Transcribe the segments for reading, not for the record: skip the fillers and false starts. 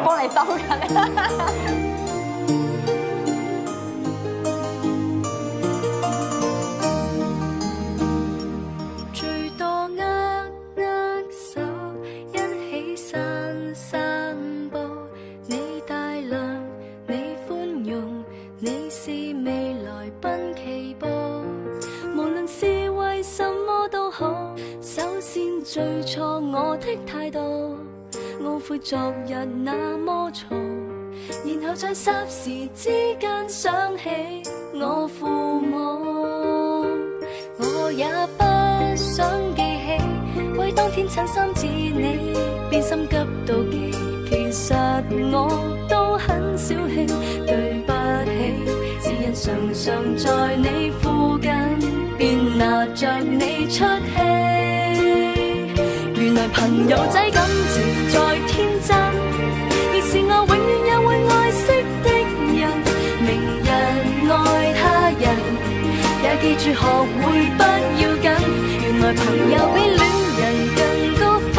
幫你兜緊。最多握手，一起散散步。你大量，你寬容，你是未來奔奇步。無論是為什麼都好，首先最錯我的態度，懊悔昨日那麼嘈，然後再霎時之間想起我父母。我也不想記起，為當天襯衫似你，變心急妒忌。其實我都很小氣，對不起，只因常常在你附近，便拿着你出氣。原來朋友仔感情再天真，亦是我永遠也會愛惜的人。明日愛他人，也記住學會不要緊。原來朋友比戀人更高分，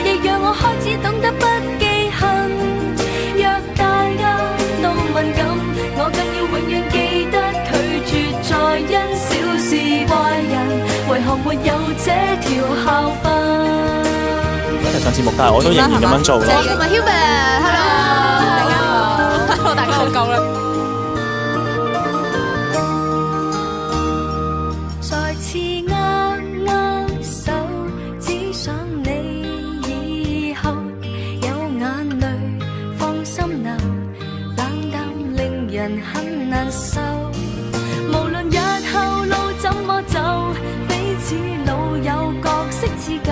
亦讓我開始懂得不記恨。若大家都敏感，我更要永遠記得拒絕再因小事怪人，為何沒有這條校訓？上節目，但係我都仍然咁樣做咯。我同埋 Hubert，hello，大家好，hello，大家好夠啦。再次握手，只想你以後有眼淚放心流，冷淡令人很難受。無論日後路怎麼走，彼此老友角色似舊。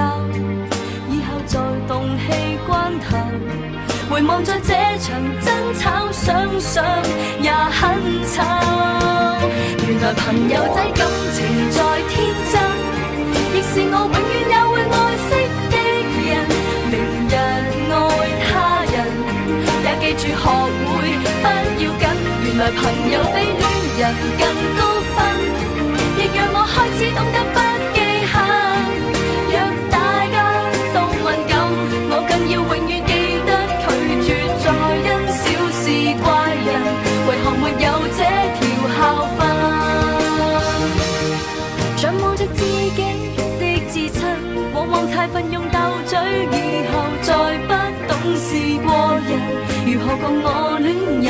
在動氣關頭，回望在這場爭吵，想想也很醜。原來朋友仔感情再天真，亦是我永遠也會愛惜的人。明日愛他人，也記住學會不要緊。原來朋友比戀人更高分，亦讓我開始懂得不記恨。我更要永遠記得拒絕再因小事怪人，為何沒有這條校訓？像望着自己的至親，往往太奮勇鬥嘴，以後再不懂事過人，如何共我戀人